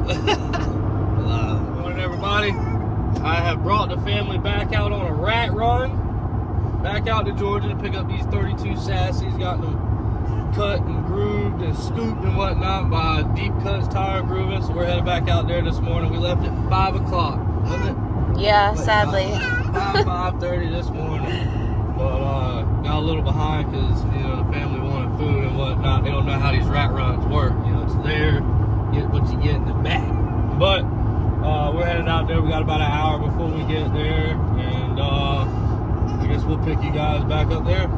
Good morning, everybody. I have brought the family back out on a rat run. Back out to Georgia to pick up these 32 sassies. Got them cut and grooved and scooped and whatnot by Deep Cuts Tire Grooving. So we're headed back out there this morning. We left at 5 o'clock, wasn't it? Yeah, like sadly. 5:30 this morning. But got a little behind because, you know, the family wanted food and whatnot. They don't know how these rat runs work. You know, it's there, get what you get in the back. But we're headed out there. We got about an hour before we get there. And I guess we'll pick you guys back up there.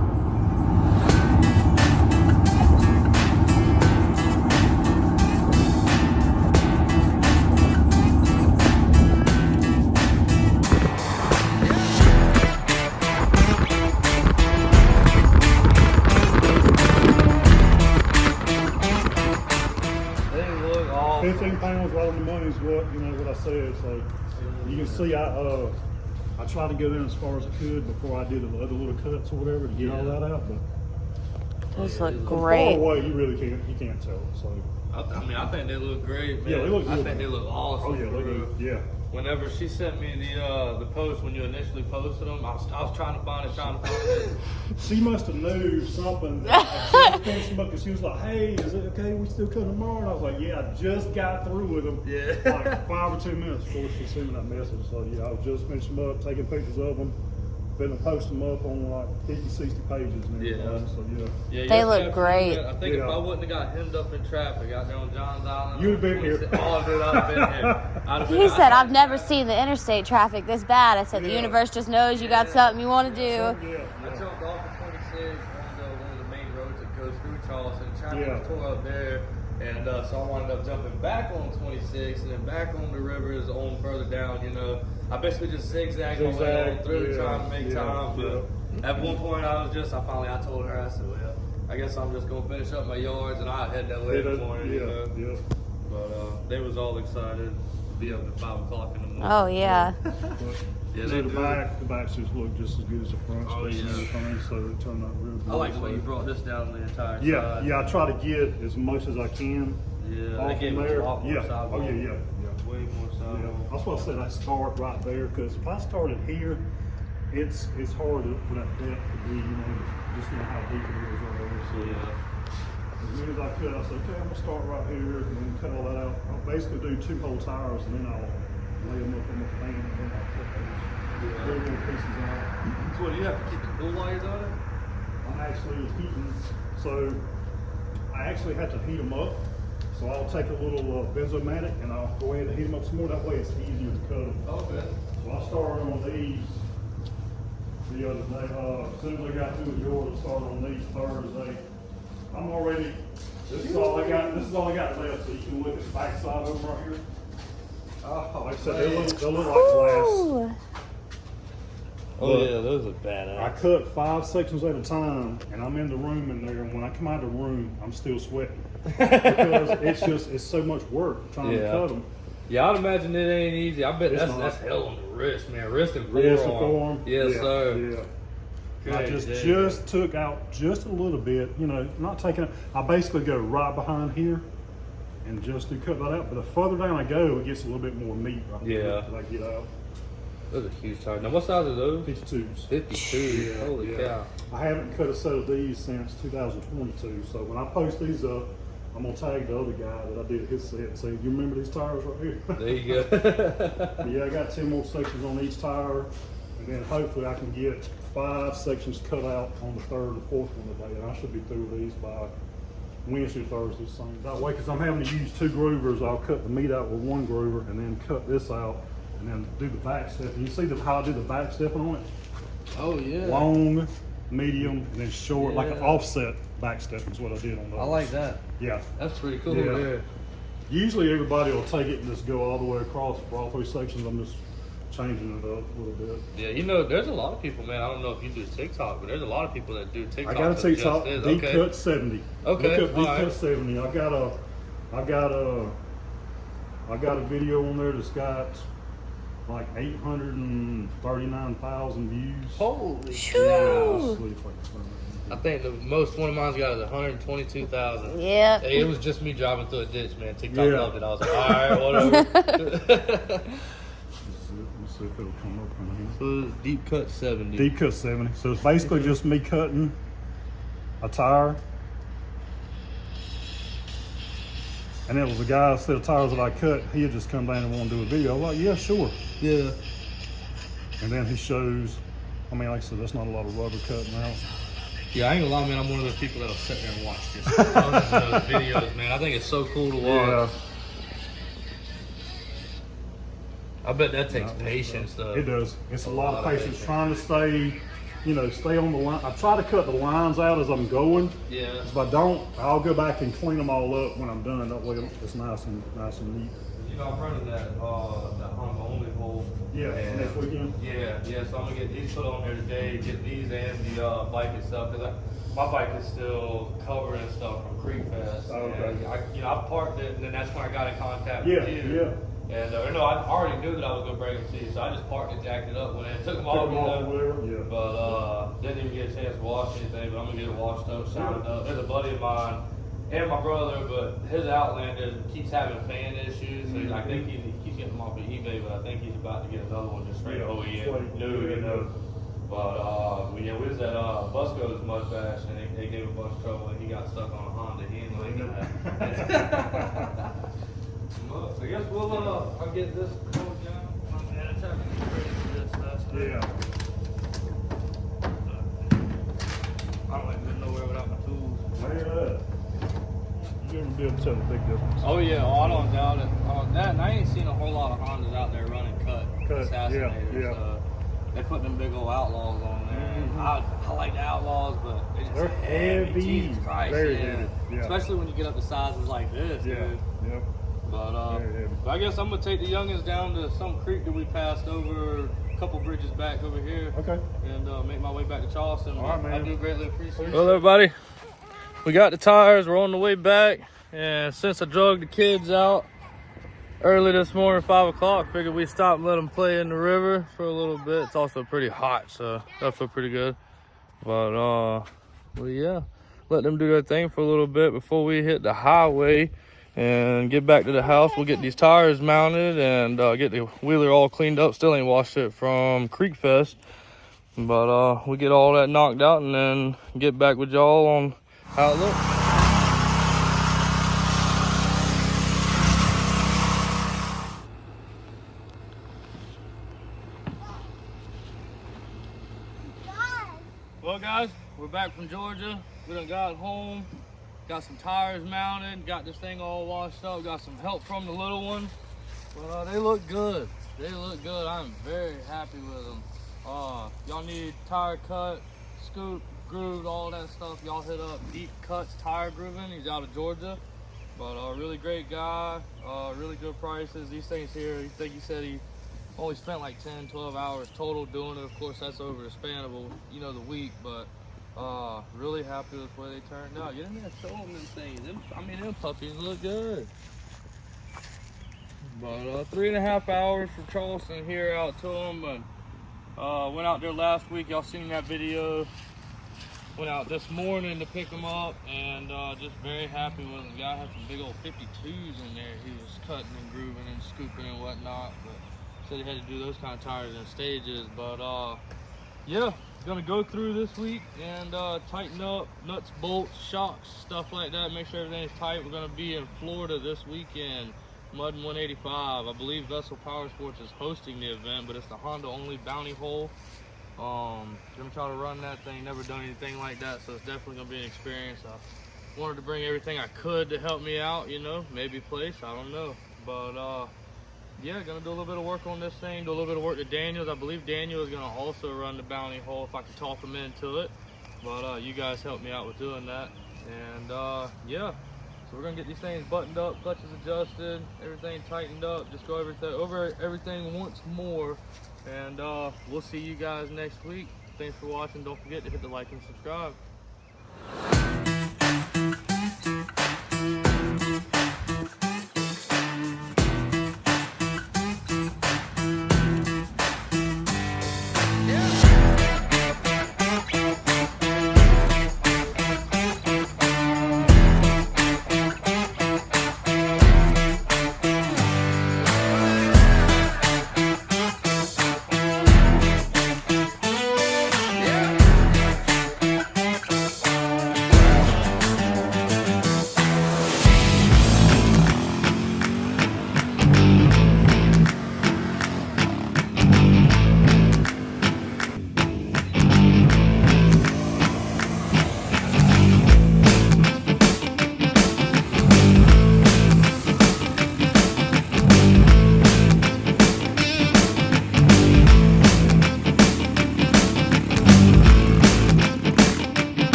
£15 right on the money is what I said. So you can see I tried to go in as far as I could before I did the other little cuts or whatever to get all that out, but Those look from great. far away you can't tell. So I mean, I think they look great, man. yeah, they look good. I think they look awesome. Oh yeah, they do. Yeah. Whenever she sent me the post when you initially posted them, I was trying to find it. She must have knew something that I just finished them up because she was like, "Hey, is it okay? We still cut tomorrow?" And I was like, "Yeah, I just got through with them. Yeah. Like 5 or 2 minutes before she sent me that message." So yeah, I was just finishing them up, taking pictures of them, finna post them up on like 50, 60 pages and everything. Yeah. So yeah. They look great. I think if I wouldn't have got hemmed up in traffic out there on Johns Island, You'd have been here. Oh, dude, I'd have been here. He said, I've never seen the interstate traffic this bad. I said, the universe just knows you got something you want to do. Yeah. I jumped off of 26 on one of the main roads that goes through Charleston. Traffic was tore up there. And so I wound up jumping back on 26 and then back on the rivers on further down, you know. I basically just zigzagged my way on through trying to make time. But at one point I told her, I said, well, I guess I'm just going to finish up my yards and I'll head that way in the morning, you know. But they was all excited to be up at 5 o'clock in the morning. Oh, yeah. Yeah, the backs just look just as good as the front space and everything, so it turned out real good. I like the way you brought this down the entire side. Yeah, I try to get as much as I can. Yeah, off they gave from us there. a lot more sidewalk. Oh yeah. Way more sidewalk. Yeah. That's why I said I start right there, because if I started here, it's hard for that depth to be, you know, just how deep it is right there. So as many as I could, I said, okay, I'm gonna start right here and then cut all that out. I'll basically do 2 whole tires and then I'll lay them up on the fan and then I'll cut those little pieces out. So what, do you have to keep it cool while you're doing it? I'm actually heating, so I actually have to heat them up. So I'll take a little benzomatic and I'll go ahead and heat them up some more. That way it's easier to cut them. Okay. So I started on these the other day. As soon as I got through with yours, I started on these Thursday. I'm already, this is all I got left. So you can look at the back side of them right here. Oh, like I said, they look like glass. Ooh. Oh yeah, those are badass. I cut 5 sections at a time, and I'm in the room in there, and when I come out of the room, I'm still sweating. Because it's so much work trying to cut them. Yeah, I'd imagine it ain't easy. I bet that's hell on the wrist, man. Wrist and forearm. Yes, sir. Yeah. I just took out just a little bit, you know, not taking, I basically go right behind here and just do cut that out. But the further down I go, it gets a little bit more meat right there that I get out. Those are huge tires. Now, what size are those? 52s. 52. Holy cow. I haven't cut a set of these since 2022. So when I post these up, I'm gonna tag the other guy that I did his set and say, "You remember these tires right here?" There you go. Yeah, I got 10 more sections on each tire, and then hopefully I can get 5 sections cut out on the 3rd and 4th one today, and I should be through with these by Wednesday, Thursday, Sunday. That way, because I'm having to use 2 groovers, I'll cut the meat out with 1 groover and then cut this out and then do the back step. And you see how I do the back stepping on it? Oh yeah. Long, medium, and then short, like an offset back step is what I did on those. I like that. Yeah. That's pretty cool. Yeah. Usually everybody will take it and just go all the way across for all 3 sections. I'm just changing it up a little bit. Yeah, you know, there's a lot of people, man. I don't know if you do TikTok, but there's a lot of people that do TikTok. I got a TikTok, Deep Cut 70. Okay. Look up Deep Cut 70. I got a video on there that's got like 839,000 views. Holy shit. Let's see if I can find it. I think the most one of mine's got is 122,000. Yeah. Hey, it was just me driving through a ditch, man. TikTok Yeah. loved it. I was like, all right, whatever. Let's see if it'll come up on here. So deep cut 70. Deep cut 70. So it's basically just me cutting a tire. And it was a guy, set of tires that I cut, he had just come down and wanted to do a video. I was like, yeah, sure. Yeah. And then he shows, I mean, like I said, that's not a lot of rubber cutting out. Yeah, I ain't gonna lie, man. I'm one of those people that'll sit there and watch just tons of those videos, man. I think it's so cool to watch. Yeah. I bet that takes patience, though. It does. It's a lot of patience trying to stay, you know, stay on the line. I try to cut the lines out as I'm going. Yeah. If I don't, I'll go back and clean them all up when I'm done. That way it's nice and neat. You know, I'm running that Honda only hole. Yeah, and next weekend. Yeah. So I'm gonna get these put on there today. Get these and the bike and stuff because my bike is still covered and stuff from Creek Fest. Oh, okay. And I parked it, and then that's when I got in contact Yeah, with you. yeah. And no, I already knew that I was gonna bring them to you, so I just parked it, jacked it up when it took them off. Yeah. But didn't even get a chance to wash anything. But I'm gonna get it washed up, shined up. There's a buddy of mine and my brother, but his Outlander keeps having fan issues. So I think he keeps getting them off of eBay, but I think he's about to get another one just straight OEM, new, you know. But we was at Busco's Mud Bash, and they gave a bunch of trouble, and he got stuck on a Honda. He didn't like that. Well, I guess I'll get this closed down. Man, it's having to get ready for this stuff. Yeah. I don't even know where without my tools. Look at that. You ever be able to tell the big difference? Oh yeah, I don't doubt it. That and I ain't seen a whole lot of Hondas out there running cut Assassinators. yeah. They put them big old Outlaws on there. I like the Outlaws, but They're heavy. Jesus Christ, Very yeah. heavy. Yeah. Especially when you get up to sizes like this, dude. Yep. But I guess I'm gonna take the youngins down to some creek that we passed over a couple bridges back over here. Okay. And make my way back to Charleston. All right, man. I do greatly appreciate it. Well, everybody, we got the tires. We're on the way back. And since I drug the kids out early this morning, 5 o'clock, figured we'd stop and let them play in the river for a little bit. It's also pretty hot, so that feel pretty good. But well, yeah, let them do their thing for a little bit before we hit the highway and get back to the house. We'll get these tires mounted and get the wheeler all cleaned up. Still ain't washed it from Creek Fest, but we get all that knocked out and then get back with y'all on how it looks. Well, guys, we're back from Georgia. We done got home, got some tires mounted, got this thing all washed up, got some help from the little ones. But they look good. They look good. I'm very happy with them. Y'all need tire cut, scoop, grooved, all that stuff. Y'all hit up Deep Cuts Tire Grooving. He's out of Georgia, but really great guy. Really good prices. These things here, I think he said he only spent like 10, 12 hours total doing it. Of course, that's over the span of the week, but really happy with the way they turned out. You didn't even show them them things. Them puppies look good. But 3.5 hours from Charleston here out to them. But went out there last week. Y'all seen that video. Went out this morning to pick them up, and just very happy with them. The guy had some big old 52s in there. He was cutting and grooving and scooping and whatnot. But said he had to do those kind of tires in stages. But yeah, gonna go through this week and tighten up nuts, bolts, shocks, stuff like that. Make sure everything's tight. We're gonna be in Florida this weekend. mudn’185. I believe Vessel Power Sports is hosting the event, but it's the Honda only bounty hole. Gonna try to run that thing. Never done anything like that, so it's definitely gonna be an experience. I wanted to bring everything I could to help me out, maybe place, I don't know. But yeah, gonna do a little bit of work on this thing, do a little bit of work to Daniels. I believe Daniel is gonna also run the bounty hole if I can talk him into it. But you guys helped me out with doing that. And yeah, so we're gonna get these things buttoned up, clutches adjusted, everything tightened up, just go over everything once more. And we'll see you guys next week. Thanks for watching. Don't forget to hit the like and subscribe.